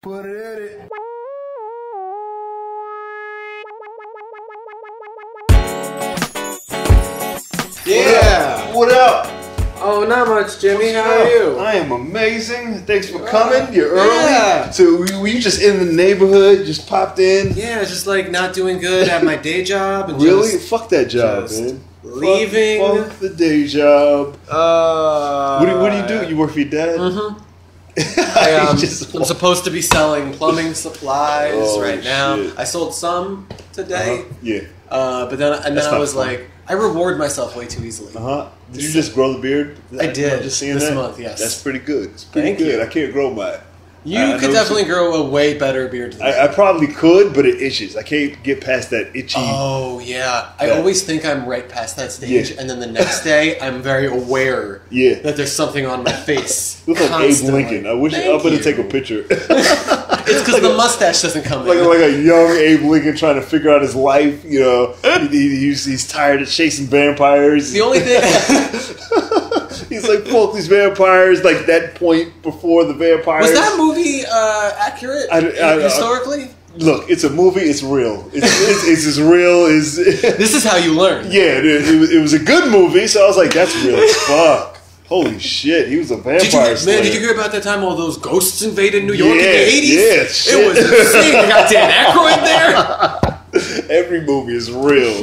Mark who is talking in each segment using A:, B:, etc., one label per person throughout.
A: Put it in it.
B: Yeah.
A: What up?
B: Oh, not much, Jimmy. How are you?
A: I am amazing. Thanks for coming. You're
B: yeah.
A: early. So were you just in the neighborhood? Just popped in?
B: Yeah, just like not doing good at my day job. And
A: Really?
B: just
A: Fuck that job, man.
B: Leaving.
A: Fuck the day job. What do you do? You work for your dad?
B: Mm-hmm. I'm
A: I'm
B: supposed to be selling plumbing supplies right now.
A: Shit.
B: I sold some today.
A: Yeah.
B: But then I was
A: fun.
B: like, I reward myself way too easily.
A: Did you just grow the beard?
B: I did.
A: Just seeing
B: this
A: that?
B: month, yes.
A: That's pretty good. It's pretty
B: Thank
A: good.
B: you.
A: I can't grow mine.
B: You could definitely grow a way better beard than
A: I probably could, but it itches. I can't get past that itchy.
B: Oh, yeah. I always think I'm right past that stage, and then the next day, I'm very aware that there's something on my face.
A: You look like Abe Lincoln. I wish I'm going to take a picture.
B: It's because the mustache doesn't come in.
A: Like a young Abe Lincoln trying to figure out his life. You know, he's tired of chasing vampires.
B: The only thing...
A: He's like, fuck these vampires, like that point before the vampires.
B: Was that movie accurate historically?
A: Look, it's a movie. It's real. It's as real as...
B: This is how you learn.
A: Yeah, it was a good movie, so I was like, that's real as fuck. Holy shit, he was a vampire slayer.
B: Did you hear about that time all those ghosts invaded New York in the 80s?
A: Yeah, shit.
B: It was insane. They got Dan Aykroyd there.
A: Every movie is real.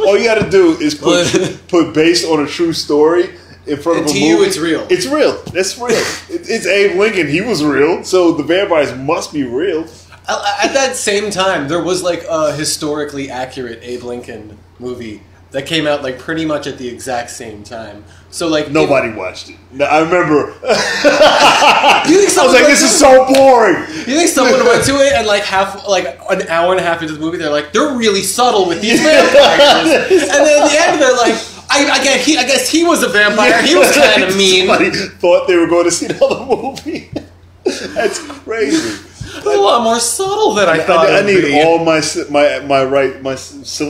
A: All you got to do is put based on a true story in front of a movie.
B: To you, it's real.
A: It's real. That's real. It's Abe Lincoln. He was real, so the vampires must be real.
B: At that same time, there was like a historically accurate Abe Lincoln movie that came out like pretty much at the exact same time. So like
A: nobody watched it. I remember.
B: You think
A: I was like, this is so boring.
B: You think someone went to it and like an hour and a half into the movie, they're like, they're really subtle with these vampires, and then at the end they're like, I guess he was a vampire.
A: Yeah,
B: he was kind of mean.
A: Somebody thought they were going to see another movie. That's crazy.
B: It's a lot more subtle than I thought.
A: I need all my civil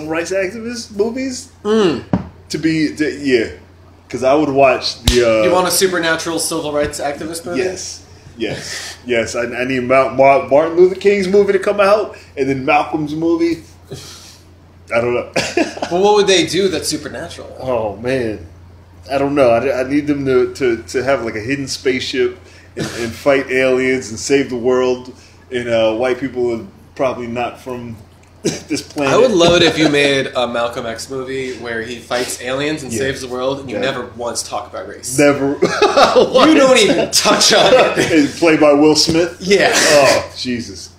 A: rights activist movies to be because I would watch the.
B: You want a supernatural civil rights activist movie?
A: Yes. I need Martin Luther King's movie to come out, and then Malcolm's movie. I don't know.
B: But what would they do that's supernatural?
A: Oh man, I don't know. I need them to have like a hidden spaceship and fight aliens and save the world. And white people are probably not from this planet.
B: I would love it if you made a Malcolm X movie where he fights aliens and saves the world, and you never once talk about race.
A: Never.
B: You don't even touch on it.
A: Played by Will Smith?
B: Yeah.
A: Oh, Jesus.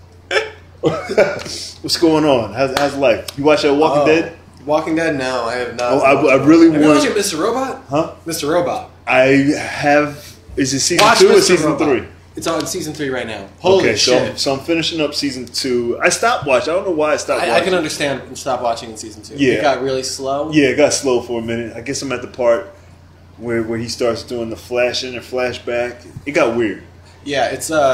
A: What's going on? How's life? You watch that Walking Dead?
B: Walking Dead? No, I have not.
A: Oh, I really want.
B: Have you watched Mr. Robot?
A: Huh?
B: Mr. Robot.
A: I have. Is it season
B: Watch
A: 2 or
B: Mr.
A: season
B: Robot.
A: 3?
B: It's on season 3 right now. Holy shit.
A: So I'm finishing up season 2. I stopped watching. I don't know why I stopped watching.
B: I can understand and stop watching in season 2.
A: Yeah.
B: It got really slow.
A: Yeah, it got slow for a minute. I guess I'm at the part where he starts doing the flashing and flashback. It got weird.
B: Yeah, it's like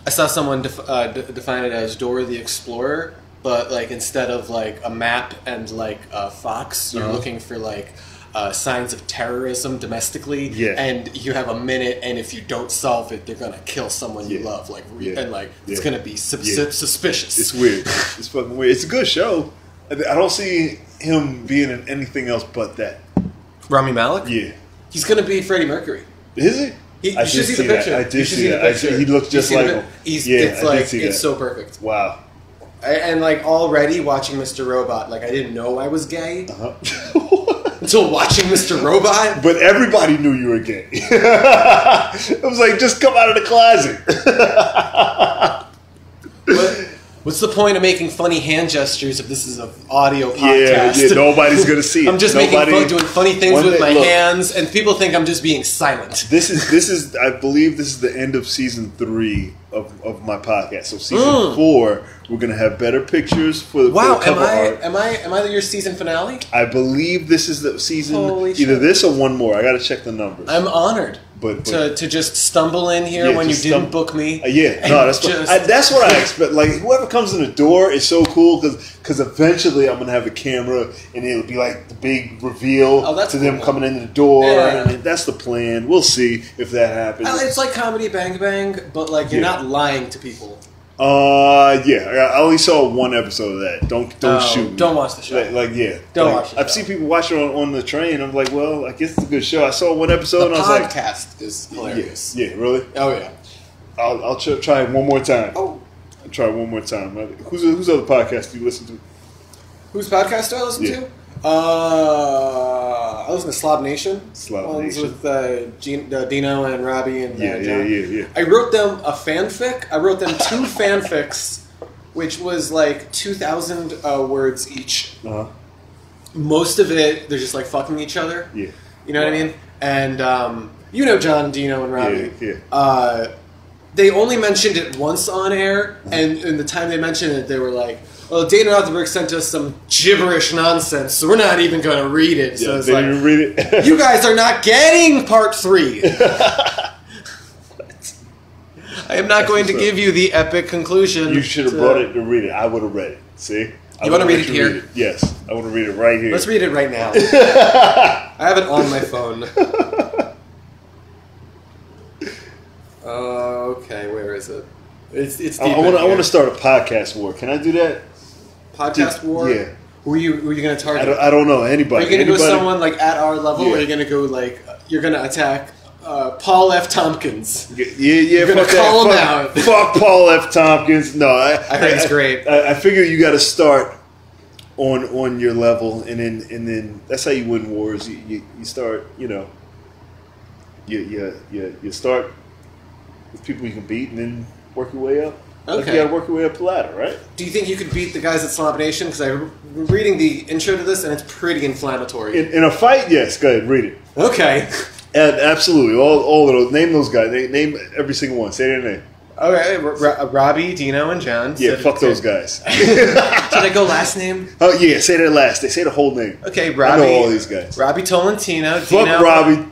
B: I saw someone define it as Dora the Explorer, but like instead of like a map and like a fox, you're looking for like signs of terrorism domestically, and you have a minute, and if you don't solve it, they're gonna kill someone you love, and like it's gonna be suspicious.
A: It's weird. It's fucking weird. It's a good show. I don't see him being in anything else but that.
B: Rami Malek?
A: Yeah,
B: he's gonna be Freddie Mercury.
A: Is he?
B: You should see the picture.
A: I did see that. He looks just like him.
B: It's so perfect.
A: Wow.
B: And like already watching Mr. Robot, like I didn't know I was gay until watching Mr. Robot.
A: But everybody knew you were gay. It was like, just come out of the closet.
B: What's the point of making funny hand gestures if this is an audio podcast?
A: Yeah, nobody's gonna see it.
B: I'm just doing funny things with my hands, and people think I'm just being silent.
A: This is. I believe this is the end of season 3 of my podcast. So season 4, we're gonna have better pictures for the cover art.
B: Am I your season finale?
A: I believe this is the season.
B: Holy
A: either
B: shit.
A: this or one more. I gotta check the numbers.
B: I'm honored.
A: But
B: to just stumble in here when you didn't book me.
A: Yeah, no, that's what I expect. Like whoever comes in the door is so cool because eventually I'm gonna have a camera and it'll be like the big reveal to them coming in the door. Yeah. And that's the plan. We'll see if that happens.
B: It's like Comedy Bang Bang, but like you're not lying to people.
A: I only saw one episode of that. Don't shoot me.
B: Don't watch the show.
A: Don't watch it. I've seen people watch it on the train. I'm like, well, I guess it's a good show. I saw one episode and I was like,
B: the podcast is hilarious.
A: Yeah, really?
B: Oh yeah.
A: I'll try it one more time. I'll try it one more time. Whose other podcast do you listen to?
B: Whose podcast do I listen to? I listen to Slob Nation. With Dino and Robbie and John. I wrote them a fanfic. I wrote them 2 fanfics, which was like 2,000 words each. Uh-huh. Most of it, they're just like fucking each other. Yeah. You know what I mean? And you know John, Dino, and Robbie. Yeah. They only mentioned it once on air, and in the time they mentioned it, they were like, well, Dane Rothenberg sent us some gibberish nonsense, so we're not even going to read it. So it's like, read it. You guys are not getting part 3. I am not going to give you the epic conclusion.
A: You should have brought it to read it. I would have read it. See?
B: You want to read it here?
A: Yes. I want to read it right here.
B: Let's read it right now. I have it on my phone. Okay, where is it? It's deep
A: I want to start a podcast war. Can I do that?
B: Podcast war?
A: Yeah.
B: Who are you going to target?
A: I don't know. Anybody.
B: Are you going to go someone like at our level, or are you going to go like you're going to attack Paul F. Tompkins?
A: Yeah.
B: You're going to call him out.
A: Fuck Paul F. Tompkins. No, I
B: heard he's great.
A: I figure you got to start on your level, and then that's how you win wars. You start, you start with people you can beat, and then work your way up.
B: Okay.
A: Like you got to work your way up the ladder, right?
B: Do you think you could beat the guys at Slob Nation? Because I'm reading the intro to this, and it's pretty inflammatory.
A: In a fight, yes. Go ahead, read it.
B: Okay.
A: And absolutely. All of those. Name those guys. Name every single one. Say their name.
B: Okay. Robbie, Dino, and John.
A: Yeah, fuck those guys.
B: Should I go last name?
A: Oh, yeah. Say their last. They say the whole name.
B: Okay, Robbie.
A: I know all these guys.
B: Robbie Tolentino.
A: Fuck
B: Dino.
A: Robbie.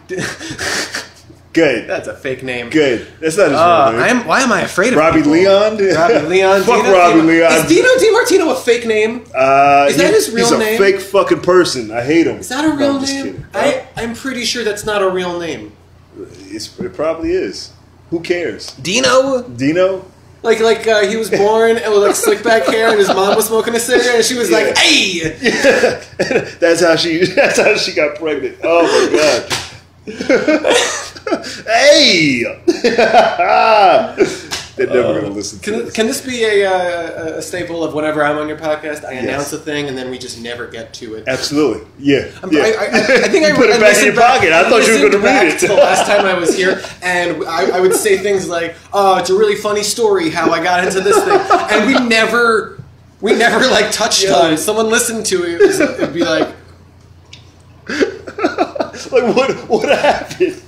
A: Good.
B: That's a fake name.
A: Good. That's not his real name.
B: Why am I afraid of
A: Robbie
B: people?
A: Leon?
B: Robbie Leon.
A: Fuck Robbie Leon.
B: Is Dino DiMartino a fake name? Is that his real name?
A: He's a fake fucking person. I hate him.
B: Is that a real name? I'm pretty sure that's not a real name.
A: It probably is. Who cares?
B: Dino? Like he was born with like slick back hair, and his mom was smoking a cigarette, and she was like, "Hey!"
A: Yeah. That's how she got pregnant. Oh my god. Hey! They're never going to listen to this.
B: Can this be a staple of whenever I'm on your podcast? I announce a thing and then we just never get to it.
A: Absolutely. Yeah.
B: I think I
A: put it back in your pocket. I thought you were going to read it.
B: The last time I was here, and I would say things like, "Oh, it's a really funny story how I got into this thing," and we never like touched on it. Someone listened to it, it'd be like,
A: what happened?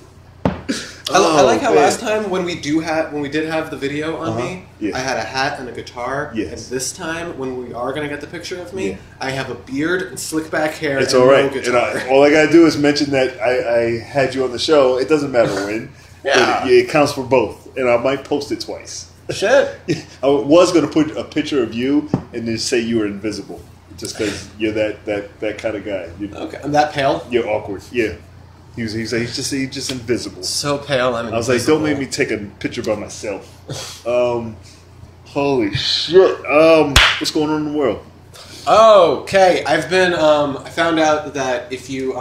B: I like how last time when we did have the video on me, I had a hat and a guitar. Yes. And this time, when we are going to get the picture of me, I have a beard and slick back hair.
A: It's
B: and
A: all right.
B: no guitar.
A: And all I got to do is mention that I had you on the show. It doesn't matter when.
B: Yeah.
A: It counts for both, and I might post it twice.
B: Shit.
A: I was going to put a picture of you and then say you were invisible, just because you're that kind of guy.
B: Okay. I'm that pale.
A: You're awkward. Yeah. He's just invisible.
B: So pale, I'm invisible.
A: I was like, don't make me take a picture by myself. Holy shit. What's going on in the world?
B: Okay, I found out that if you,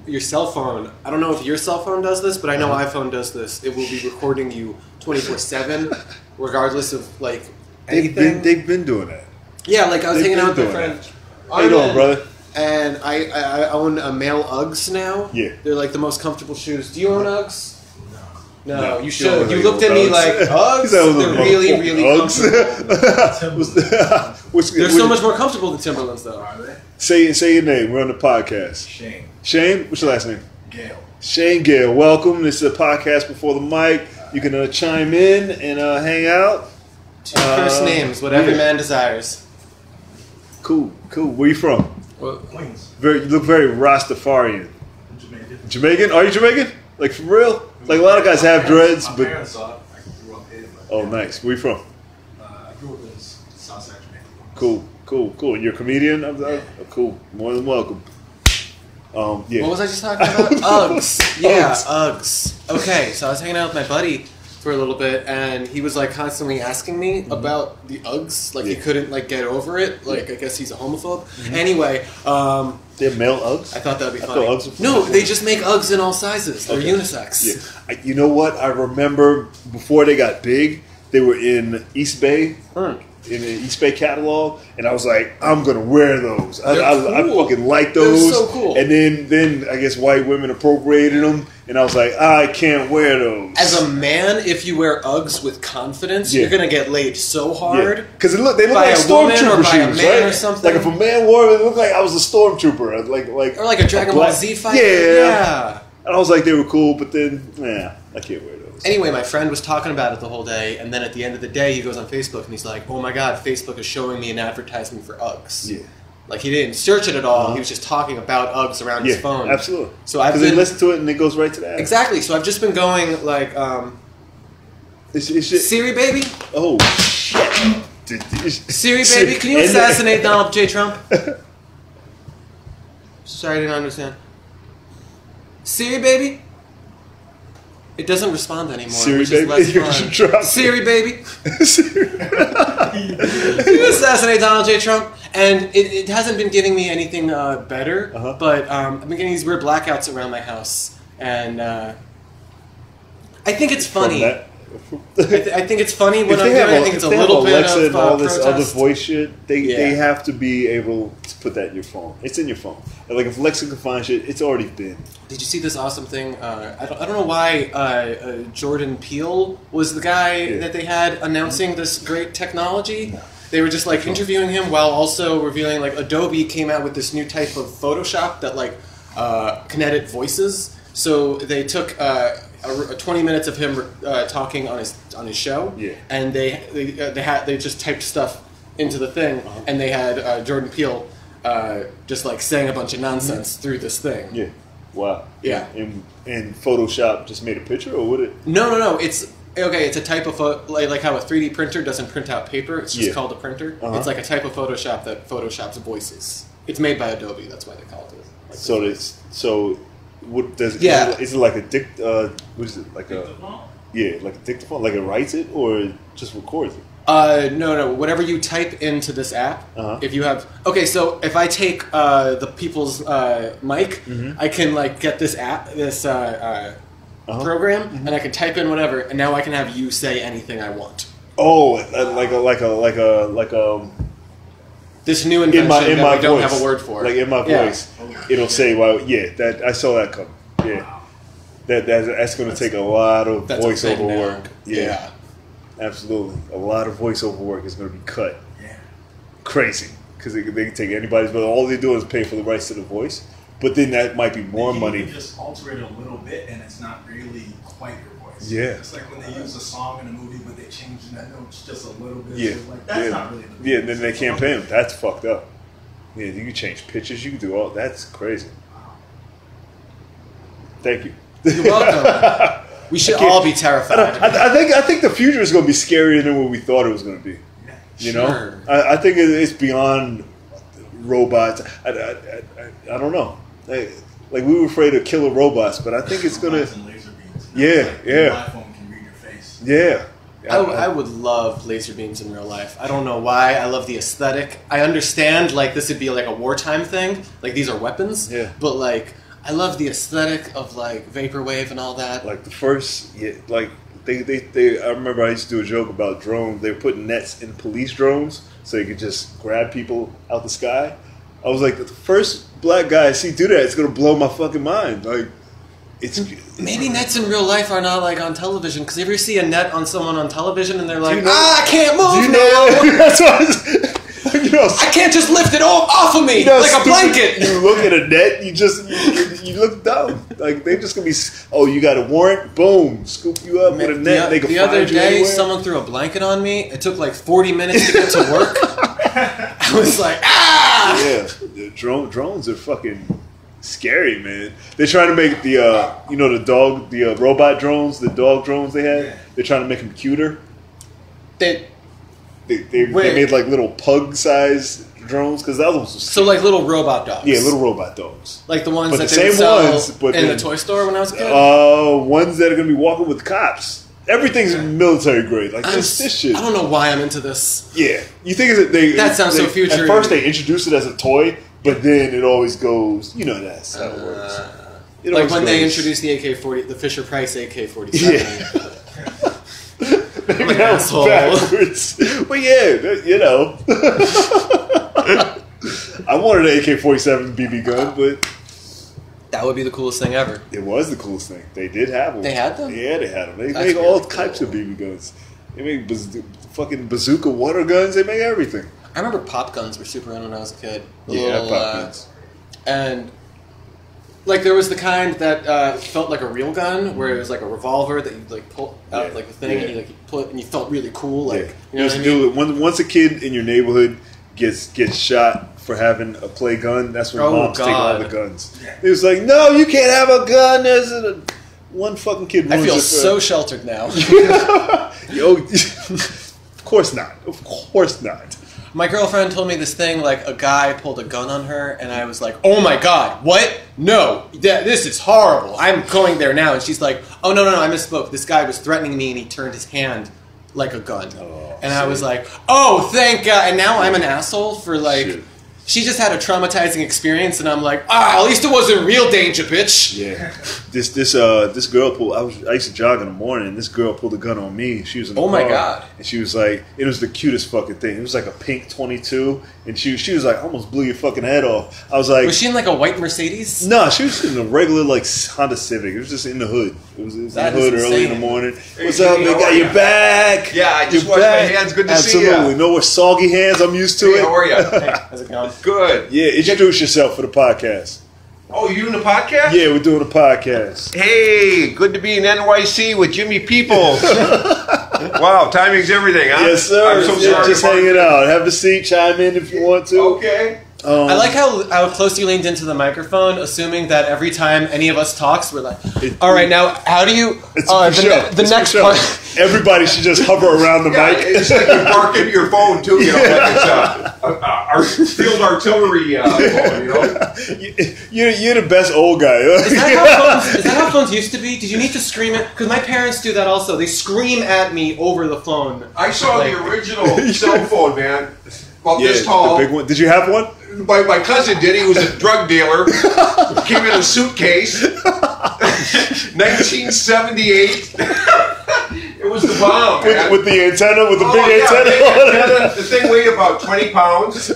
B: your cell phone, I don't know if your cell phone does this, but I know iPhone does this. It will be recording you 24/7, regardless of, like, anything.
A: They've been doing that.
B: Yeah, like I was hanging out with my friend.
A: How you doing, brother?
B: And I own a male Uggs now. Yeah. They're like the most comfortable shoes. Do you own Uggs? No, you should. You looked at me like, Uggs? They're really, really comfortable. They're so much more comfortable than Timberlands, though. Are they?
A: Say your name. We're on the podcast. Shane? What's your last name?
C: Gale.
A: Shane Gale. Welcome. This is a podcast before the mic. You can chime in and hang out.
B: 2 first names, what every man desires.
A: Cool. Where you from?
C: Queens.
A: You look very Rastafarian.
C: Jamaican.
A: Jamaican? Are you Jamaican? Like for real? Like a lot of guys have dreads,
C: My
A: but
C: parents saw it. I grew up here. But
A: oh, nice. Where you from?
C: I grew up in Southside Jamaica.
A: Cool. You're a comedian? Cool. More than welcome. Yeah.
B: What was I just talking about? Uggs. Yeah, Uggs. Okay, so I was hanging out with my buddy for a little bit, and he was like constantly asking me about the Uggs. Like he couldn't like get over it. Like I guess he's a homophobe. Anyway,
A: They're male Uggs?
B: I thought that would be
A: I
B: funny.
A: thought Uggs were
B: No,
A: for
B: they just make Uggs in all sizes. They're unisex.
A: Yeah. You know what? I remember before they got big, they were in East Bay. In the East Bay catalog, and I was like, I'm gonna wear those. I fucking like those.
B: They're so cool.
A: And then I guess white women appropriated them, and I was like, I can't wear those.
B: As a man, if you wear Uggs with confidence, you're gonna get laid so hard.
A: Because they look
B: by
A: like
B: a woman
A: stormtrooper
B: or by a
A: shoes,
B: man
A: right?
B: or something.
A: Like if a man wore it, it looked like I was a stormtrooper,
B: Or like a Dragon Ball Z fighter.
A: Yeah. And I was like, they were cool, but then, I can't wear those.
B: Anyway, my friend was talking about it the whole day, and then at the end of the day, he goes on Facebook and he's like, "Oh my God, Facebook is showing me an advertisement for Uggs."
A: Yeah.
B: Like he didn't search it at all. He was just talking about Uggs around his phone.
A: Absolutely.
B: So I've
A: they listen to it and it goes right to that.
B: Exactly. So I've just been going like,
A: It's
B: Siri baby.
A: Oh shit.
B: Siri baby, can you assassinate Donald J. Trump? Sorry, I didn't understand. Siri baby. It doesn't respond anymore.
A: Siri
B: which
A: baby.
B: is less fun. Siri baby. You assassinate Donald J. Trump, and it hasn't been giving me anything better. But I've been getting these weird blackouts around my house, and I think it's funny. I think it's funny when I'm doing it. I think it's a little bit
A: Alexa
B: of
A: and all this
B: protest.
A: other voice shit. They have to be able to put that in your phone. It's in your phone. Like if Alexa can find shit, it's already been.
B: Did you see this awesome thing? I don't know why Jordan Peele was the guy that they had announcing this great technology. They were just like interviewing him while also revealing like Adobe came out with this new type of Photoshop that like can edit voices. So they took 20 minutes of him talking on his show, and they just typed stuff into the thing, and they had Jordan Peele just like saying a bunch of nonsense through this thing.
A: Yeah. Wow.
B: Yeah.
A: And Photoshop just made a picture, or would it?
B: No. It's okay. It's a type of like how a 3D printer doesn't print out paper. It's just called a printer. It's like a type of Photoshop that photoshops voices. It's made by Adobe. That's why they call it. Like
A: what does?
B: Yeah.
A: Is it like a what is it like a? Yeah, like a dictaphone. Like it writes it or it just records it.
B: No. Whatever you type into this app, if you have so if I take the people's mic, I can like get this app, this program, and I can type in whatever, and now I can have you say anything I want.
A: Oh, like a.
B: This new invention that we don't have a word for.
A: Like in my voice, it'll say, "Well, that I saw that coming." Yeah, that's going to take a lot of voiceover work. Yeah. Absolutely. A lot of voiceover work is going to be cut. Yeah. Crazy. Because they can take anybody's, but all they do is pay for the rights to the voice. But then that might be more money.
C: You can just alter it a little bit and it's not really quite your voice.
A: Yeah.
C: It's like when they use a song in a movie, but they change that notes just a little bit.
A: Yeah.
C: So like, that's not really the voice.
A: Yeah, and then they can't pay them. That's fucked up. Yeah, you can change pictures. You can do all. That's crazy. Thank you.
B: You're welcome. We should all be terrified.
A: I think the future is going to be scarier than what we thought it was going to be. You know, I think it's beyond robots. I don't know. Like we were afraid of killer robots, but I think it's going to. Yeah.
C: Your iPhone can read your face.
A: Yeah.
B: I would love laser beams in real life. I don't know why. I love the aesthetic. I understand like this would be like a wartime thing. Like these are weapons.
A: Yeah.
B: But like. I love the aesthetic of like vaporwave and all that.
A: Like the first, like they. I remember I used to do a joke about drones. They were putting nets in police drones so you could just grab people out the sky. I was like, the first black guy I see do that, it's gonna blow my fucking mind. Like, it's
B: maybe nets in real life are not like on television. Because if you see a net on someone on television and they're like, I can't move now.
A: That's what
B: I can't just lift it off of me like a blanket.
A: You look at a net, you look dumb. Like they're just gonna be. Oh, you got a warrant? Boom, scoop you up with a net. They can
B: the
A: find
B: other
A: you
B: day,
A: anywhere.
B: someone threw a blanket on me. It took like 40 minutes to get to work. I was like,
A: Yeah, drones are fucking Scary, man. They're trying to make the robot drones, the dog drones they had.
C: Yeah.
A: They're trying to make them cuter.
B: They
A: They made like little pug-sized drones because the other ones were
B: so like little robot dogs.
A: yeah, little robot dogs.
B: Like the ones
A: But
B: that
A: the
B: they would
A: same
B: sell
A: ones, but
B: in
A: then-
B: the toy store when I was a kid.
A: Ones that are gonna be walking with cops. Everything's military grade. Like this shit.
B: I don't know why I'm into this.
A: Yeah, you think that
B: That sounds so future.
A: At first, they introduced it as a toy, but then it always goes. You know that's how it works. It
B: Like
A: always
B: when they
A: goes-
B: introduced the AK-40, the Fisher Price AK-47.
A: Yeah. Maybe
B: I'm an
A: that was
B: asshole.
A: backwards. But yeah, you know. I wanted an AK-47 BB gun, but
B: That would be the coolest thing ever.
A: it was the coolest thing. They did have them.
B: They had them?
A: Yeah, they had them. They
B: That's
A: make all
B: really
A: types
B: cool.
A: of BB guns. They make fucking bazooka water guns. They make everything.
B: I remember pop guns were super in when I was a kid.
A: Yeah, pop guns.
B: And like there was the kind that felt like a real gun, where it was like a revolver that you like pull out like the thing, and you like pull it, and you felt really cool. Like you know what I mean?
A: Once a kid in your neighborhood gets shot for having a play gun, that's when moms take all the guns. It was like, no, you can't have a gun. There's one fucking kid.
B: I
A: ruins
B: feel
A: it
B: so sheltered now.
A: Yo, of course not. Of course not.
B: My girlfriend told me this thing, like a guy pulled a gun on her, and I was like, oh my god, what? No, this is horrible. I'm going there now. And she's like, oh no, I misspoke. This guy was threatening me, and he turned his hand like a gun. And I was like, oh, thank God. And now I'm an asshole for like...
A: Shit.
B: She just had a traumatizing experience, and I'm like, at least it wasn't real danger, bitch.
A: Yeah, this girl pulled. I used to jog in the morning, and this girl pulled a gun on me. She was in the car,
B: Oh my God.
A: And she was like, it was the cutest fucking thing. It was like a pink 22, and she was like, I almost blew your fucking head off. I was like,
B: Was she in like a white Mercedes?
A: no, she was in a regular like Honda Civic. It was just in the hood. It was in the
B: That
A: hood
B: is
A: early in the
B: insane.
A: morning.
D: Hey,
A: What's up,
D: Jimmy,
A: big
D: how
A: guy?
D: are
A: You're
D: ya?
A: back.
D: Yeah, I just
A: You're
D: washed my
A: back.
D: hands. Good to see ya.
A: Absolutely. No more soggy hands. I'm used to
D: Hey,
A: it.
D: how are you?
B: Hey, how's it going?
D: Good.
A: Yeah, introduce yourself for the podcast.
D: Oh, you doing a podcast?
A: Yeah, we're doing a podcast.
D: Hey, good to be in NYC with Jimmy Peoples. Wow, timing's everything, huh?
A: Yes, sir.
D: I'm so
A: Yeah,
D: sorry.
A: just hanging out. Have a seat. Chime in if you want to.
D: Okay.
B: I like how close you leaned into the microphone, assuming that every time any of us talks, we're like, all right, now, how do you...
A: It's for show.
B: the
A: It's
B: next
A: for show.
B: part...
A: Everybody should just hover around the
D: Yeah,
A: mic.
D: it's like you bark into your phone too, you know, like it's our field artillery phone, you know.
A: You're the best old guy.
B: Is that how phones used to be? Did you need to scream it? Because my parents do that also. They scream at me over the phone.
D: I saw
B: Like-
D: the original cell phone, man. About
A: Yeah,
D: this tall.
A: the big one. Did you have one?
D: My cousin did. He was a drug dealer. Came in a suitcase. 1978. It was the bomb, man.
A: With the antenna, with the
D: Oh,
A: big
D: yeah,
A: antenna.
D: big antenna. The thing weighed about 20 pounds.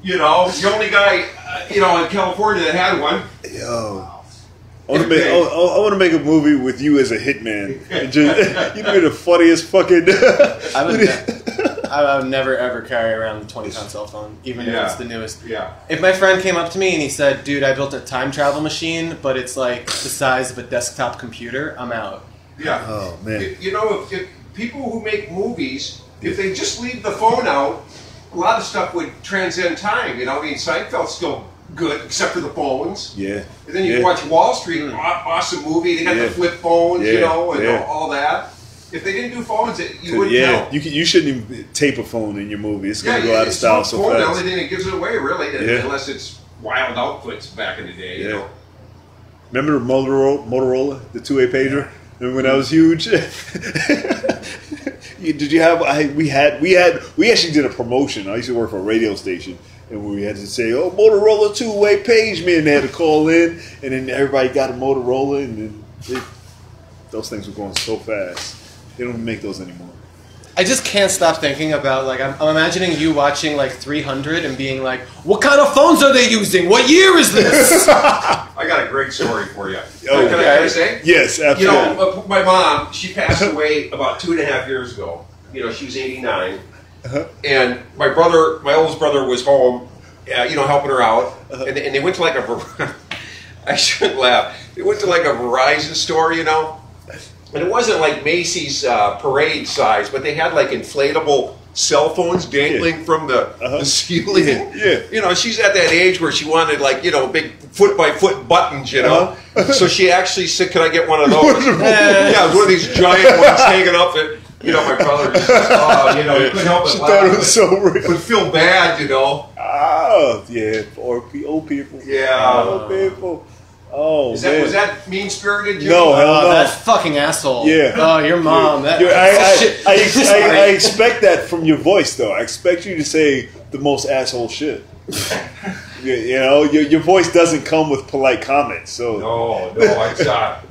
D: You know, the only guy, in California that had one.
A: Yo. I want to make a movie with you as a hitman. You'd be the funniest fucking.
B: I would never ever carry around the 20-pound cell phone, even if it's the newest.
D: Yeah.
B: If my friend came up to me and he said, dude, I built a time travel machine, but it's like the size of a desktop computer, I'm out.
D: Yeah.
A: Oh, man.
D: If people who make movies, if they just leave the phone out, a lot of stuff would transcend time. I mean, Seinfeld's still good, except for the phones.
A: Yeah.
D: And then you watch Wall Street, awesome movie. They got the flip phones, and all that. If they didn't do phones, you wouldn't know.
A: You shouldn't even tape a phone in your movie. It's going to go out of
D: it's
A: style
D: not
A: so
D: phone,
A: fast.
D: The only thing that gives it away, really, unless it's wild outputs back in the day. You know.
A: Remember the Motorola, the 2A pager? Remember when that was huge? Did you have? We actually did a promotion. I used to work for a radio station, and we had to say, "Oh, Motorola 2-way page man." They had to call in, and then everybody got a Motorola, and then those things were going so fast. They don't make those anymore.
B: I just can't stop thinking about, like, I'm imagining you watching, like, 300 and being like, what kind of phones are they using? What year is this?
D: I got a great story for you.
A: Okay.
D: Can I say?
A: Yes, absolutely.
D: My mom, she passed away about 2.5 years ago. She was 89. And my oldest brother was home, helping her out. And they went to like I shouldn't laugh. They went to like a Verizon store, And it wasn't like Macy's parade size, but they had like inflatable cell phones dangling from the ceiling.
A: Yeah.
D: You know, she's at that age where she wanted, like, you know, big foot by foot buttons, you know. So she actually said, "Can I get one of those?" Yeah, it was one of these giant ones hanging up. And, you know, my brother just, you know, he couldn't help but
A: She
D: laugh,
A: thought it was so real.
D: would feel bad, you know.
A: Oh, yeah. Or old people.
D: Yeah.
A: Old people. Oh,
D: Was
A: man.
D: that mean spirited?
A: No, hell no.
B: That fucking asshole.
A: Yeah.
B: Oh, your mom. That shit.
A: I expect that from your voice, though. I expect you to say the most asshole shit. You know, your voice doesn't come with polite comments, so
D: No, it's not.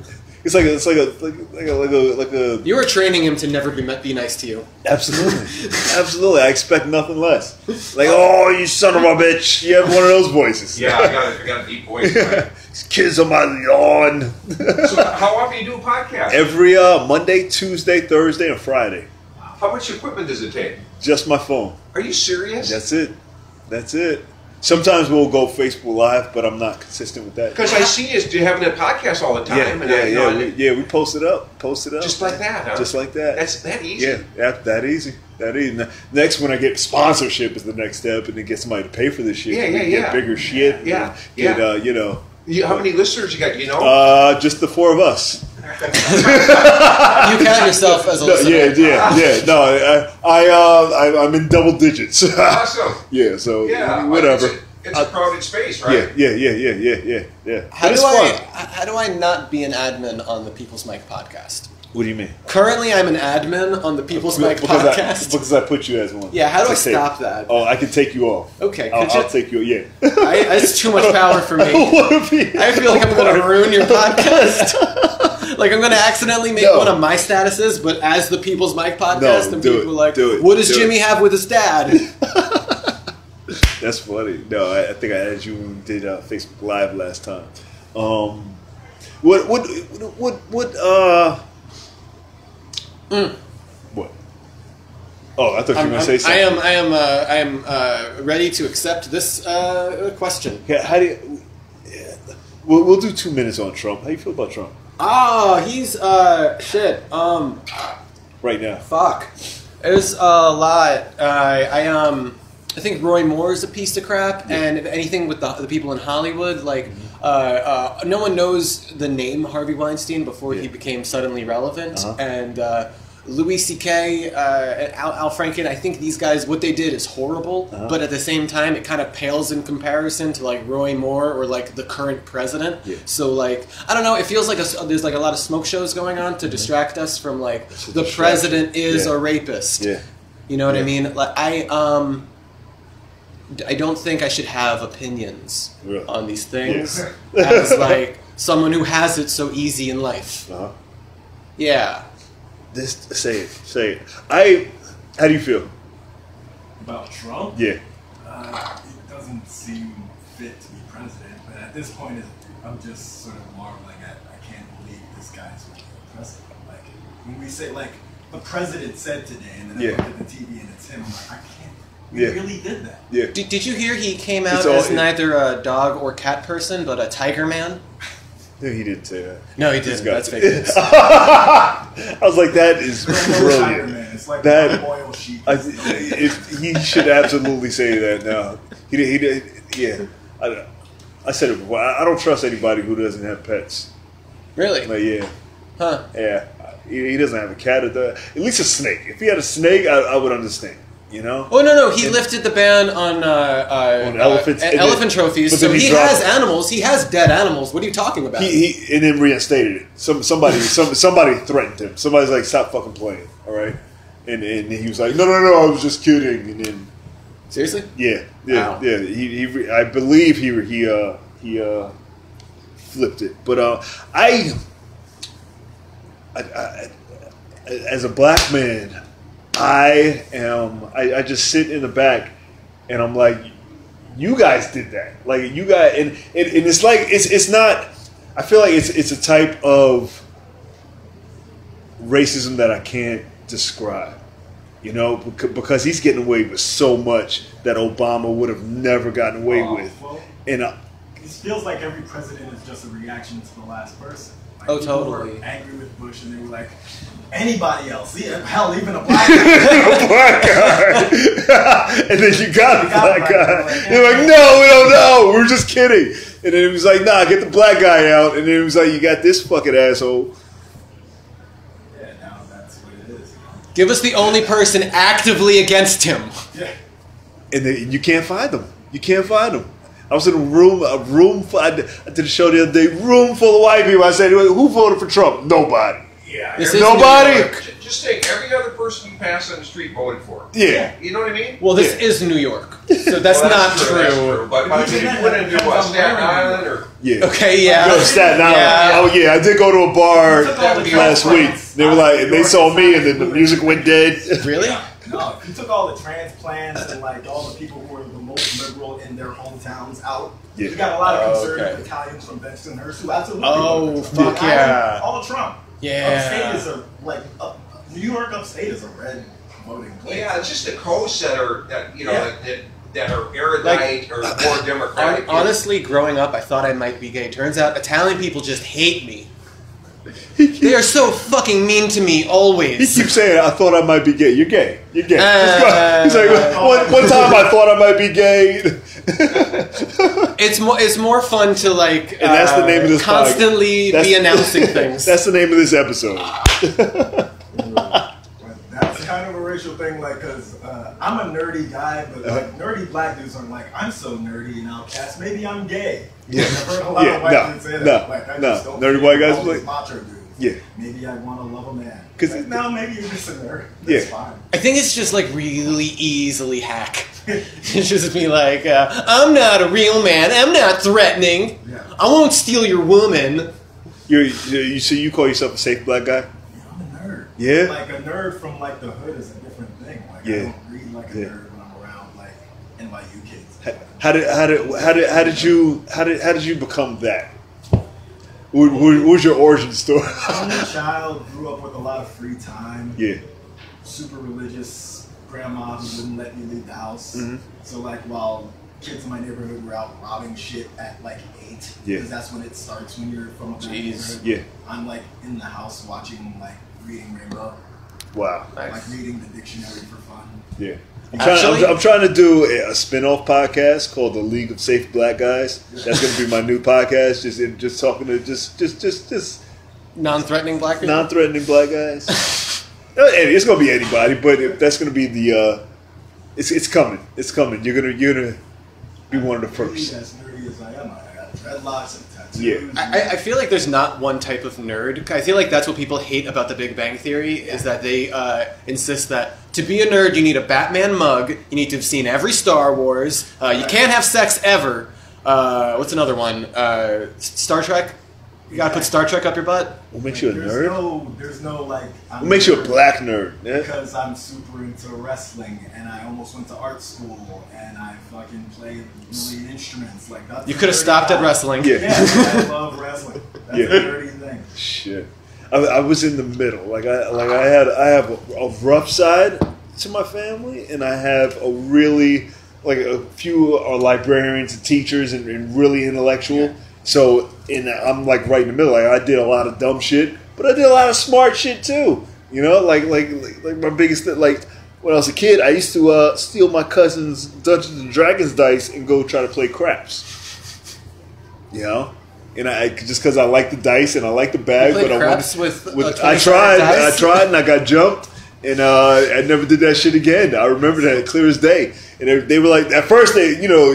A: it's like a.
B: You were training him to never be nice to you.
A: Absolutely. I expect nothing less. Like, oh, you son of a bitch! You have one of those voices.
D: Yeah, I got a deep voice. Right?
A: These kids on my lawn.
D: So how often do you do a podcast?
A: Every Monday, Tuesday, Thursday, and Friday.
D: How much equipment does it take?
A: Just my phone.
D: Are you serious?
A: That's it. Sometimes we'll go Facebook Live, but I'm not consistent with that.
D: Because I see you having a podcast all the time.
A: We post it up.
D: Just like that, huh?
A: Just like that.
D: That's that easy.
A: Yeah, that easy. Next, when I get sponsorship is the next step, and then get somebody to pay for this shit. Get bigger shit.
D: How many listeners you got? Do you know?
A: Just the four of us.
B: You count yourself as a listener.
A: Yeah. No, I'm in double digits.
D: Awesome.
A: Yeah. So whatever.
D: It's a crowded space, right?
A: Yeah.
B: How
A: But
B: do I not be an admin on the People's Mic podcast?
A: What do you mean?
B: Currently, I'm an admin on the People's Mic podcast.
A: Because I put you as one.
B: Yeah, how do I stop that?
A: Oh, I can take you off.
B: Okay,
A: I'll take you. Yeah.
B: It's too much power for me. I feel like I'm going to ruin your podcast. Like I'm going to accidentally make one of my statuses, but as the People's Mic podcast, and people are like, "What does Jimmy have with his dad?"
A: That's funny. No, I think I added you when we did Facebook Live last time. What? Oh, I thought you were going to say something.
B: I am ready to accept this question.
A: Yeah, how do you? Yeah. We'll do 2 minutes on Trump. How you feel about Trump?
B: Oh, he's shit.
A: Right now.
B: Fuck. There's a lot. I think Roy Moore is a piece of crap, and if anything with the people in Hollywood, like no one knows the name Harvey Weinstein before he became suddenly relevant, and Louis C.K., Al Franken, I think these guys, what they did is horrible, but at the same time, it kind of pales in comparison to like Roy Moore or like the current president. Yeah. So like, I don't know, it feels like there's like a lot of smoke shows going on to distract us from like the president is a rapist. Yeah. You know what I mean? Like I don't think I should have opinions on these things as like someone who has it so easy in life. Yeah.
A: Say it. How do you feel
C: about Trump?
A: Yeah.
C: It doesn't seem fit to be president, but at this point, I'm just sort of marveling at. I can't believe this guy's president. Like when we say, like the president said today, and then I look at the TV and it's him. I'm like, I can't. He really did that. Yeah.
B: Did you hear he came out as neither a dog or cat person, but a tiger man?
A: No, he didn't say that.
B: No, he didn't. That's fake news.
A: I was like, that is brilliant.
C: It's like
A: that
C: oil sheep.
A: He should absolutely say that now. He did. Yeah. I said it before. I don't trust anybody who doesn't have pets.
B: Really?
A: Like, yeah.
B: Huh.
A: Yeah. He doesn't have a cat at least a snake. If he had a snake, I would understand. You know?
B: Oh no! He lifted the ban on elephant trophies. So he has animals. He has dead animals. What are you talking about?
A: He and then reinstated it. Somebody threatened him. Somebody's like, "Stop fucking playing!" All right, and he was like, "No, I was just kidding." And then
B: seriously?
A: Yeah.
B: Wow.
A: He I believe he flipped it, but I as a black man. I just sit in the back and I'm like, you guys did that. Like you guys, and it's like, it's not, I feel like it's a type of racism that I can't describe, you know, because he's getting away with so much that Obama would have never gotten away with.
C: Well,
A: and
C: it feels like every president is just a reaction to the last person. Like,
B: Oh,
C: people
B: totally.
C: were angry with Bush, and they were like, anybody else, hell, even a black guy.
A: A black guy. And then you got a black guy.
C: Like,
A: You're like, no, we don't know. We're just kidding. And then it was like, nah, get the black guy out. And then it was like, you got this fucking asshole.
C: Yeah, now that's what it is.
B: Give us the only person actively against him.
C: Yeah.
A: And then you can't find them. You can't find them. I was in a room I did a show the other day, room full of white people. I said, who voted for Trump? Nobody.
D: Yeah.
B: This is
A: Nobody?
B: New York.
D: Just think, every other person you pass on the street voted for.
A: Yeah.
D: You know what I mean?
B: Well, this is New York, so that's
D: Well,
B: not
D: That's
B: true.
D: But if you went into Staten Island or...
A: Yeah.
B: Okay, yeah.
A: Go to Staten Island.
B: Yeah.
A: Oh yeah, I did go to a bar
C: That would be
A: last week. They were like, they saw me, and then the music went dead.
B: Really?
C: No, if you took all the transplants and like all the people who were the most liberal in their hometowns out,
A: Yeah.
C: you got a lot of conservative
B: okay.
C: Italians from Bensonhurst who absolutely
B: Oh,
C: voted for Trump.
B: fuck yeah.
C: All Trump.
B: Yeah.
C: Upstate is New York upstate is a red voting place.
D: Yeah, it's just the coasts that are, that are erudite
B: Like,
D: or more democratic.
B: Honestly, growing up, I thought I might be gay. Turns out Italian people just hate me. They are so fucking mean to me
A: He
B: always.
A: keeps saying, "I thought I might be gay." You're gay. You're gay. He's like, one time I thought I might be gay.
B: It's more fun to like
A: And that's the name of this
B: constantly
A: podcast.
B: be announcing things.
A: That's the name of this episode.
C: That's kind of a racial thing, like, because I'm a nerdy guy, but like nerdy black dudes are like, I'm so nerdy and outcast, maybe I'm gay.
A: Yeah.
C: I've heard a lot of white dudes say that. Like, I just don't
A: nerdy
C: fit
A: white guys
C: all
A: like,
C: these macho dudes.
A: yeah.
C: Maybe I want to love a man.
A: 'Cause
C: Like, no, maybe you're just a nerd.
A: Yeah.
C: That's fine.
B: I think it's just like really easily hack. It's just be like, I'm not a real man. I'm not threatening.
C: Yeah.
B: I won't steal your woman.
A: So you call yourself a safe black guy?
C: Yeah, I'm a nerd.
A: Yeah?
C: Like a nerd from like the hood is a different thing. Like
A: Yeah.
C: I don't read like a
A: Yeah.
C: nerd when I'm around like NYU kids.
A: How did you become that? What was your origin story?
C: I'm a child, grew up with a lot of free time.
A: Yeah.
C: Super religious grandma who wouldn't let me leave the house.
A: Mhm.
C: So like while kids in my neighborhood were out robbing shit at like 8,
A: Yeah.
C: because that's when it starts when you're from a black
B: Jeez.
C: neighborhood.
A: Yeah.
C: I'm like in the house watching like Reading Rainbow,
A: Wow.
C: like reading the dictionary for fun.
A: Yeah.
B: Actually-
A: I'm trying to do a spin-off podcast called The League of Safe Black Guys. That's going to be my new podcast. Just talking to just
B: Non-threatening black people.
A: non-threatening black guys. It's going to be anybody, but that's going to be the. It's coming. It's coming. You're gonna be one of the
C: Really,
A: first.
C: as nerdy as I am, I got dreadlocks and tattoos.
A: Yeah.
B: I feel like there's not one type of nerd. I feel like that's what people hate about the Big Bang Theory is that they insist that to be a nerd you need a Batman mug, you need to have seen every Star Wars, you can't have sex ever. What's another one? Star Trek. You gotta put Star Trek up your butt.
A: What makes you a nerd?
C: There's no like. I'm
A: What makes you a
C: nerd
A: black nerd? Yeah?
C: Because I'm super into wrestling, and I almost went to art school, and I fucking played a million instruments. Like that's
B: You
C: a
B: could have
C: nerdy
B: stopped at
C: guy.
B: wrestling.
A: Yeah.
C: Yeah, I love wrestling. That's
A: Yeah.
C: a nerdy thing.
A: Shit, I was in the middle. I have a rough side to my family, and I have a really a few are librarians and teachers and really intellectual. So I'm like right in the middle. Like I did a lot of dumb shit, but I did a lot of smart shit too. You know, like my biggest thing, like when I was a kid, I used to steal my cousin's Dungeons and Dragons dice and go try to play craps. You know. And I just because I like the dice and I like the bag,
B: You played
A: but
B: craps
A: I
B: with
A: I
B: 25
A: tried,
B: dice?
A: and I got jumped, and I never did that shit again. I remember that clear as day. And they were like, at first they, you know,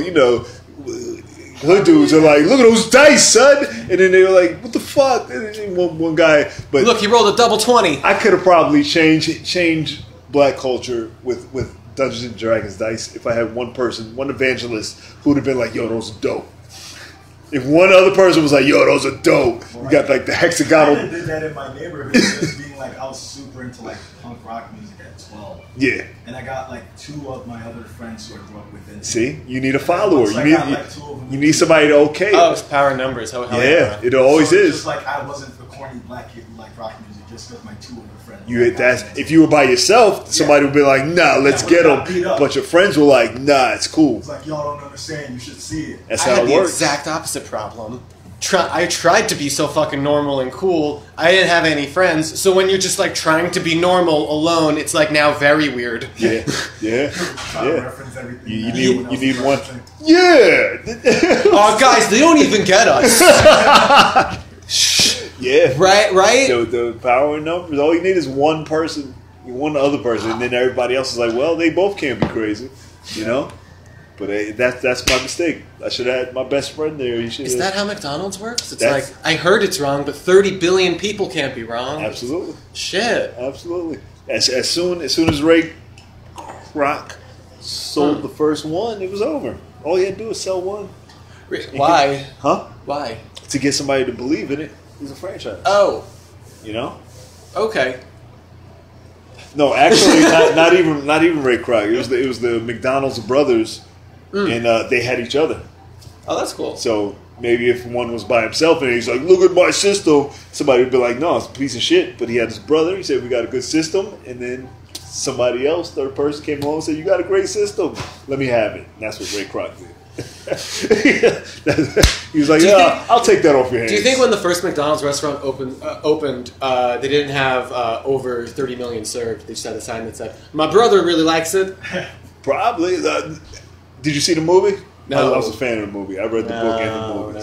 A: hood dudes are like, look at those dice, son. And then they were like, what the fuck? And then one guy, but
B: Look, he rolled a double 20.
A: I could have probably changed black culture with Dungeons and Dragons dice if I had one evangelist who would have been like, yo, those are dope. If one other person was like, yo, those are dope. You got like the
C: I
A: hexagonal.
C: did that in my neighborhood, just being like, I was super into like punk rock music at 12.
A: Yeah.
C: And I got like 2 of my other friends who I grew up with. Into
A: See, you need a follower.
C: Once I got, like, 2 of them.
A: You need somebody to okay.
B: Oh, it's power numbers. Oh, hell
A: Yeah, it always
C: So it's
A: is.
C: Just like I wasn't the corny black kid who liked rock music just because my 2 other friends.
A: You if you were by yourself, somebody would be like, nah, let's
C: Yeah,
A: get
C: we got beat
A: them.
C: up.
A: But your friends were like, nah, it's cool.
C: It's like y'all don't understand. You should see it.
A: That's
B: I
A: how
B: had
A: it
B: the
A: works.
B: exact opposite problem. I tried to be so fucking normal and cool. I didn't have any friends. So when you're just like trying to be normal alone, it's like now very weird.
A: Yeah, yeah, yeah.
C: Reference everything
A: You
C: that
A: need
C: everyone
A: one.
C: else is referencing.
A: Yeah.
B: Oh, guys, they don't even get us.
A: Yeah.
B: Right?
A: The power in numbers. All you need is one person, one other person, and then everybody else is like, well, they both can't be crazy, you know. But that's my mistake. I should have had my best friend there.
B: Is that how McDonald's works? It's like, I heard it's wrong, but 30 billion people can't be wrong.
A: Absolutely.
B: Shit.
A: Absolutely. As soon as Ray Kroc sold the first one, it was over. All you had to do was sell one.
B: Why?
A: Huh?
B: Why?
A: To get somebody to believe in it. It was a franchise.
B: Oh.
A: You know?
B: Okay.
A: No, actually, not even Ray Kroc. It was the McDonald's brothers, and they had each other.
B: Oh, that's cool.
A: So maybe if one was by himself and he's like, "Look at my system," somebody would be like, "No, it's a piece of shit." But he had his brother. He said, "We got a good system," and then somebody else, third person, came along and said, "You got a great system. Let me have it." And that's what Ray Kroc did. He was like, "Yeah, I'll take that off your hands."
B: Do you think when the first McDonald's restaurant opened, they didn't have over 30 million served? They just had a sign that said, "My brother really likes it."
A: Probably. Did you see the movie?
B: No.
A: I was a fan of the movie. I read the book and the movie.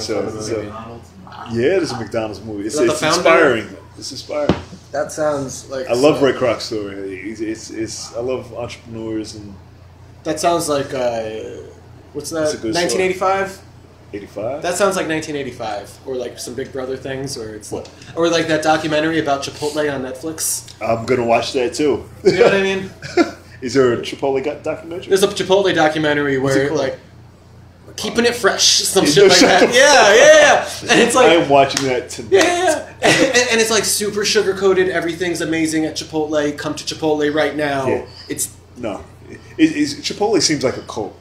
A: Yeah, there's a McDonald's movie. It's inspiring. It's inspiring.
B: That sounds like.
A: I love Ray Kroc's story. It's I love entrepreneurs and.
B: That sounds like. What's that? 1985.
A: 85.
B: That sounds like 1985, or like some Big Brother things, or it's like, or like that documentary about Chipotle on Netflix.
A: I'm gonna watch that too.
B: You know what I mean?
A: Is there a Chipotle documentary?
B: There's a Chipotle documentary where like keeping it fresh, some
A: Yeah,
B: shit like that. Yeah. And it's like
A: I am watching that tonight.
B: Yeah. And it's like super sugar coated. Everything's amazing at Chipotle. Come to Chipotle right now.
A: Yeah.
B: It's
A: Chipotle seems like a cult.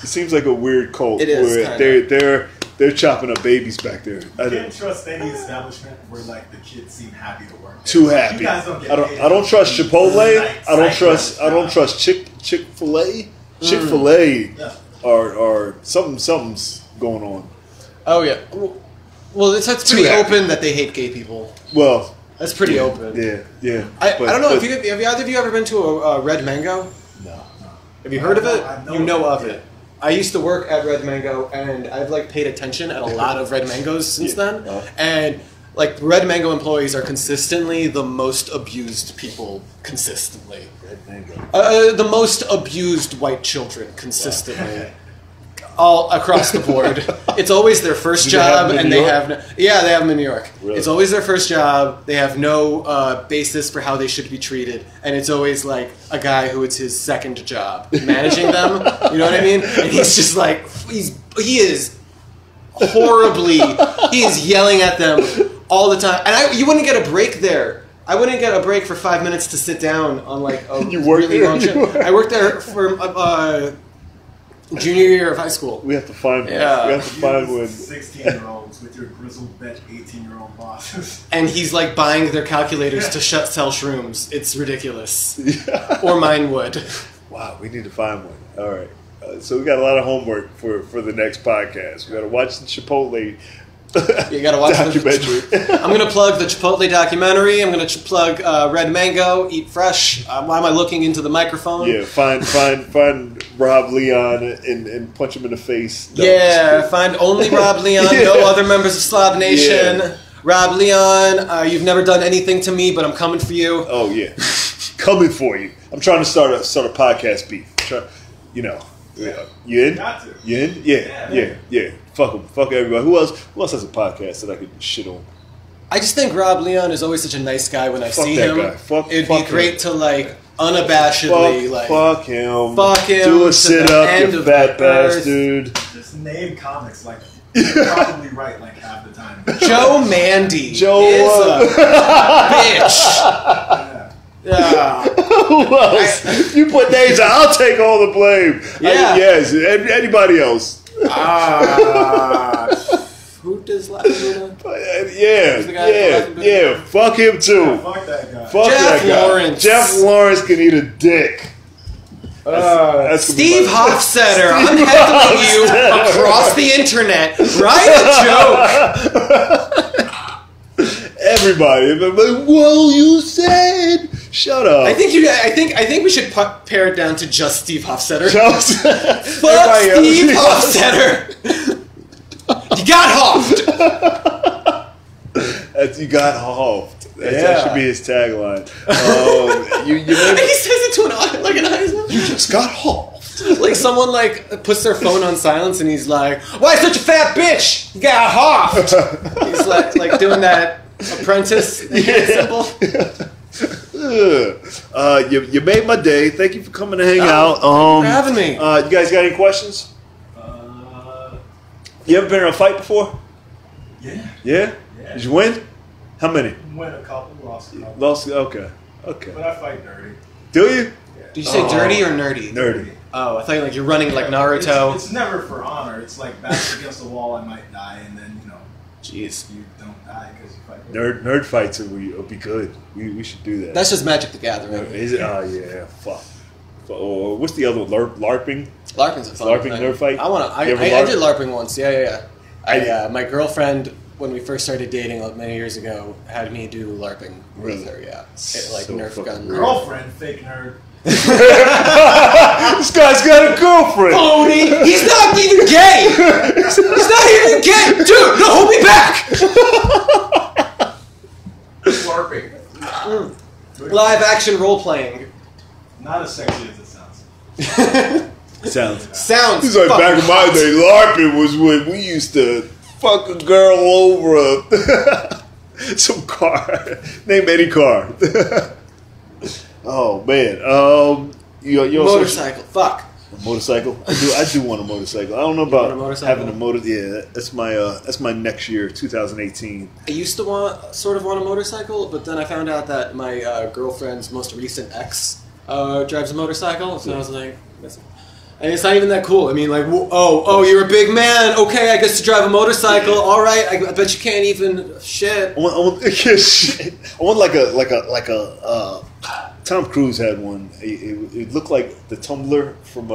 A: It seems like a weird cult.
B: It is,
A: where they're chopping up babies back there.
C: You can't trust any establishment where like the kids seem happy to work.
A: Too happy.
C: You guys don't get
A: I don't trust Chipotle. I don't trust Chick-fil-A. Chick-fil-A or something's going on.
B: Oh yeah. Well, it's pretty open that they hate gay people.
A: Well,
B: that's pretty open.
A: Yeah.
B: I don't know if have either of you ever been to a Red Mango?
A: No.
B: Have you heard of it? You know of it. I used to work at Red Mango, and I've like paid attention at a lot of Red Mangoes since then. And like Red Mango employees are consistently the most abused people. Consistently,
A: Red Mango.
B: The most abused white children consistently. All across the board. It's always their first job, and they have they have them in New York.
A: Really?
B: It's always their first job. They have no basis for how they should be treated, and it's always like a guy who it's his second job managing them. You know what I mean? And he's just like he is horribly. He is yelling at them all the time, and you wouldn't get a break there. I wouldn't get a break for 5 minutes to sit down on like a really long shift. I worked there for. Junior year of high school.
A: We have to find one.
B: Yeah.
A: We have to find one.
C: 16-year-olds with your grizzled bet 18-year-old bosses.
B: And he's like buying their calculators to sell shrooms. It's ridiculous.
A: Yeah.
B: Or mine would.
A: Wow, we need to find one. All right. So we got a lot of homework for the next podcast. We got to watch the Chipotle
B: You gotta watch
A: documentary.
B: I'm gonna plug the Chipotle documentary. I'm gonna plug Red Mango, Eat Fresh. Why am I looking into the microphone?
A: Yeah, find Rob Leon and punch him in the face.
B: No, find only Rob Leon, no other members of Slob Nation.
A: Yeah.
B: Rob Leon, you've never done anything to me, but I'm coming for you.
A: Oh yeah, coming for you. I'm trying to start a podcast beef. You in?
C: Got to.
A: You in? Yeah. Fuck them. Fuck everybody. Who else has a podcast that I could shit on?
B: I just think Rob Leon is always such a nice guy when I see
A: that
B: him.
A: guy.
B: It'd be great to like unabashedly
A: fuck him.
B: Fuck him.
A: Do a sit up, you fat bastard.
C: Just name comics like you're probably right like half the time.
B: Joe Mandy is a bitch. Yeah.
A: Who else? You put names out, I'll take all the blame.
B: Yeah.
A: Yes. Anybody else?
B: Who does Latin?
A: Yeah. Fuck him too.
C: Fuck that guy.
A: Fuck
B: Jeff
A: that guy.
B: Lawrence.
A: Jeff Lawrence can eat a dick. That's
B: Steve Hofstetter, I'm heckling you across the internet. Write a joke.
A: Everybody, like, well, you said, shut up.
B: I think we should pare it down to just Steve Hofstetter. Fuck Steve Hofstetter. You got hoffed.
A: You got hoffed. That should be his tagline. You
B: he says it to an Heisman.
A: You just got hoffed.
B: Like someone like puts their phone on silence and he's like, "Why such a fat bitch? You got hoffed." He's like doing that Apprentice symbol.
A: You made my day. Thank you for coming to hang out.
B: Thank you for having me.
A: You guys got any questions? You ever been in a fight before?
C: Yeah.
A: Yeah? Did you win? How many?
C: Win a couple, lost a couple.
A: Lost. Okay.
C: But I fight dirty.
A: Do you?
C: Yeah.
B: Did you say dirty or nerdy?
A: Nerdy.
B: Oh, I thought like you're running like Naruto.
C: It's never for honor. It's like backs against the wall, I might die, and then
B: Jeez.
C: you don't die because you fight.
A: Nerd fights will be good. We should do that.
B: That's just Magic the Gathering.
A: Is it? Oh yeah. Fuck. Or what's the other one? LARPing?
B: LARPing's a fun
A: LARPing
B: thing.
A: nerd fight?
B: I did LARPing once. Yeah. My girlfriend, when we first started dating many years ago, had me do LARPing with her. Yeah, like
A: So
B: Nerf
A: fucking
B: gun.
A: weird.
C: Girlfriend, fake nerd.
A: This guy's got a girlfriend.
B: Phony! He's not even gay! He's not even gay! Dude, no, hold me back!
D: LARPing.
B: Live action role playing.
C: Not as sexy as it sounds.
A: Sounds.
B: Sounds.
A: He's like, back in my day, LARPing was when we used to fuck a girl over some car. Name any car. Oh man. You
B: Motorcycle. Fuck.
A: A motorcycle? I do want a motorcycle. I don't know about
B: a motorcycle?
A: having a motor. Yeah, that's my next year, 2018.
B: I used to want a motorcycle, but then I found out that my girlfriend's most recent ex drives a motorcycle, so I was like, and it's not even that cool. I mean, like, you're a big man. Okay, I guess to drive a motorcycle. All right, I bet you can't even shit.
A: I want like a Tom Cruise had one. It looked like the tumbler from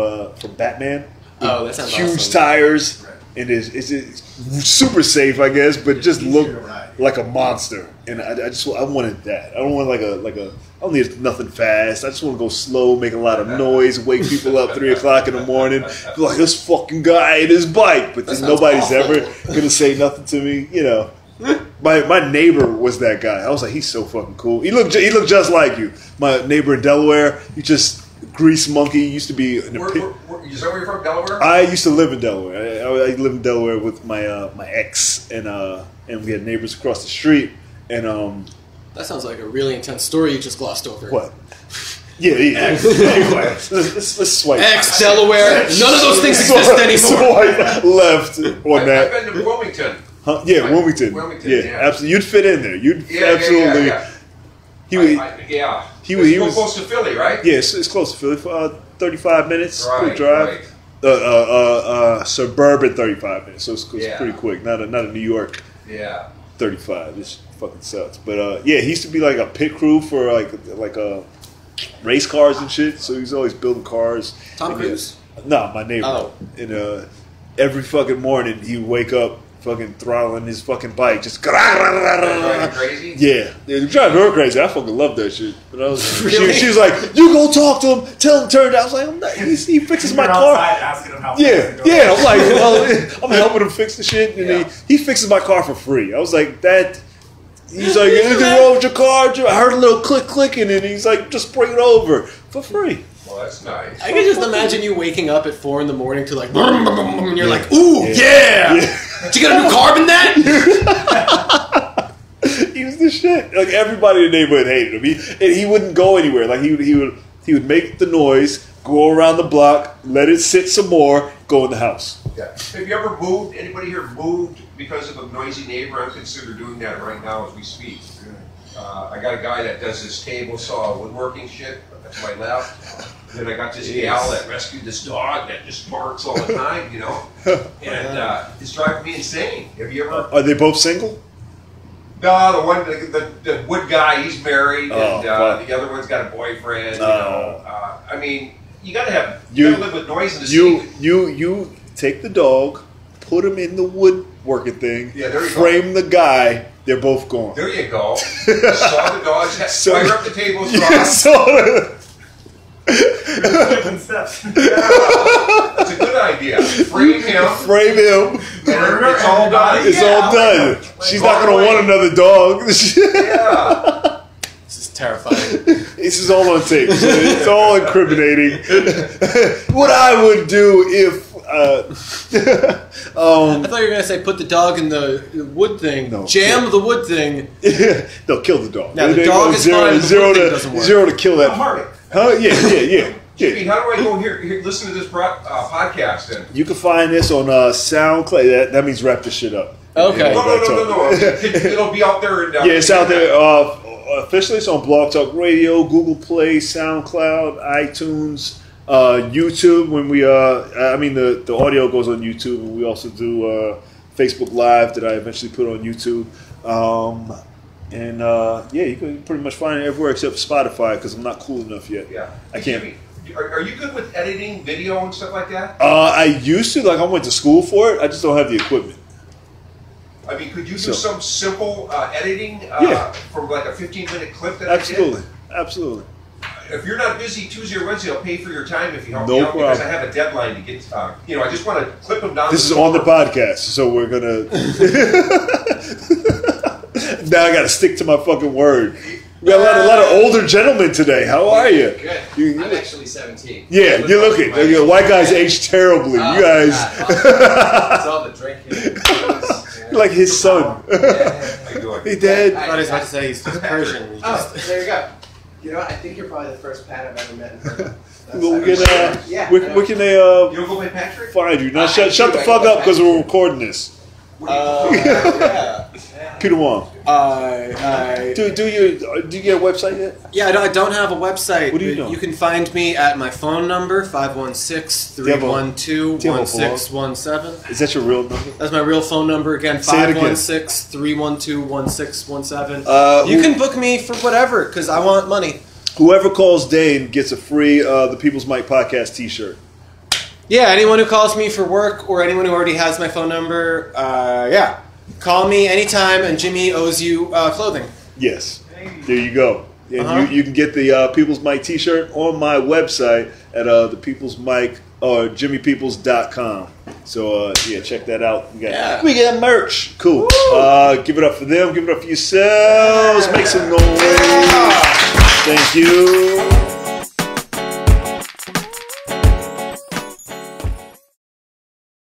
A: Batman.
B: Oh, that sounds
A: huge
B: awesome.
A: tires. And it's super safe, I guess, but just look like a monster. And I wanted that. I don't want I don't need nothing fast. I just want to go slow, make a lot of noise, wake people up 3 o'clock in the morning. Be like, this fucking guy and his bike. But then nobody's
B: awful.
A: ever gonna say nothing to me. My neighbor was that guy. I was like, he's so fucking cool. He looked just like you. My neighbor in Delaware. He just grease monkey. He used to be in the
D: Is that where you're from, Delaware?
A: I used to live in Delaware. I lived in Delaware with my ex, and we had neighbors across the street. And
B: That sounds like a really intense story you just glossed over.
A: what? Yeah. Anyway, let's swipe.
B: Ex Delaware. None of those things exist anymore.
A: Swipe left on that.
D: I've been to Wilmington.
A: Huh? Yeah, Wilmington. Yeah, absolutely. You'd fit in there. Absolutely.
D: Yeah.
A: He was
D: close to Philly, right?
A: Yeah, it's close to Philly. 35 minutes.
D: Right,
A: Quick drive.
D: right.
A: Suburban 35 minutes. So it's pretty quick. Not a New York.
D: Yeah.
A: 35. This fucking sucks. But he used to be like a pit crew for like race cars and shit. So he's always building cars.
B: Tom Cruise?
A: No, my neighbor.
B: Oh.
A: And every fucking morning he would wake up fucking throttling his fucking bike, just
D: Driving crazy?
A: Yeah, drive her crazy. I fucking love that shit. But I was,
B: Really?
A: she was like, "You go talk to him, tell him turn it." I was like, "He fixes my car."
C: Asking him how
A: Yeah. I'm like, well, I'm helping him fix the shit, and he fixes my car for free. I was like, that. He's like, anything wrong with your car? I heard a little clicking, and he's like, just bring it over for free.
D: Well, that's nice.
B: I can just imagine you waking up at 4 a.m. to like, and you're like, ooh, yeah. Did you get a new carb in that?
A: He was the shit. Like everybody in the neighborhood hated him. He wouldn't go anywhere. Like he would make the noise, go around the block, let it sit some more, go in the house.
D: Yeah. Have you ever moved? Anybody here moved because of a noisy neighbor? I'm considering doing that right now as we speak. I got a guy that does this table saw woodworking shit. That's my left. Then I got this gal that rescued this dog that just barks all the time, and it's driving me insane. Have you ever?
A: Are they both single?
D: No, the wood guy, he's married, and
A: fuck.
D: the other one's got a boyfriend. I mean, you gotta live with noise in the city.
A: You take the dog, put him in the woodworking thing,
D: Yeah, there you
A: frame the guy. They're both gone.
D: There you go. Saw the dogs. Fire up the table.
C: Different steps.
D: That's a good idea. Frame him.
A: And
D: It's all done.
A: It's all done. She's not going to want another dog.
D: Yeah.
B: This is terrifying.
A: This is all on tape. So it's all incriminating. What I would do if...
B: I thought you were going to say put the dog in the wood thing, jam the wood thing.
A: They'll kill the dog.
B: Now the dog is fine, the wood thing doesn't work.
A: Zero to kill that. Huh? Yeah.
D: Jimmy, how do I go here listen to this podcast then?
A: You can find this on SoundCloud. That means wrap this shit up.
B: Okay.
D: No. It'll be out there.
A: Yeah, it's out there. Officially, it's on Blog Talk Radio, Google Play, SoundCloud, iTunes, YouTube. When we, the audio goes on YouTube, and we also do Facebook Live that I eventually put on YouTube. You can pretty much find it everywhere except Spotify because I'm not cool enough yet.
D: Yeah,
A: I can't.
D: Jimmy, are you good with editing video and stuff like that?
A: I used to. I went to school for it. I just don't have the equipment.
D: I mean, could you do some simple editing from like a 15-minute clip that
A: Absolutely.
D: If you're not busy Tuesday or Wednesday, I'll pay for your time if you help
A: No
D: me out
A: problem.
D: because I have a deadline to get. I just want to clip them down.
A: This is on the podcast, so we're gonna. Now I got to stick to my fucking word. We got a lot of older gentlemen today. How are you?
E: Good. I'm actually 17.
A: Yeah, you look it. White guys age terribly. You guys.
E: It's all the drinking.
A: You're like his son. He dead.
B: I thought he was about to say he's Persian.
E: There you go. You know what? I think you're probably the first Pat I've ever met in person.
A: Where can they
D: You don't go by Patrick?
A: find you? Now shut the fuck up because we're recording this. Peter Wong. Do you get a website yet?
B: Yeah, I don't have a website.
A: What do you know?
B: You can find me at my phone number, 516-312-1617.
A: Is that your real number?
B: That's my real phone number again,
A: Say it again.
B: 516-312-1617. You can book me for whatever, because I want money.
A: Whoever calls Dane gets a free The People's Mic Podcast t-shirt.
B: Yeah, anyone who calls me for work or anyone who already has my phone number, call me anytime, and Jimmy owes you clothing.
A: Yes. There you go. And you can get the People's Mic t-shirt on my website at the People's Mic or jimmypeoples.com. So, check that out. We got merch. Cool. Give it up for them. Give it up for yourselves. Make some noise. Thank you.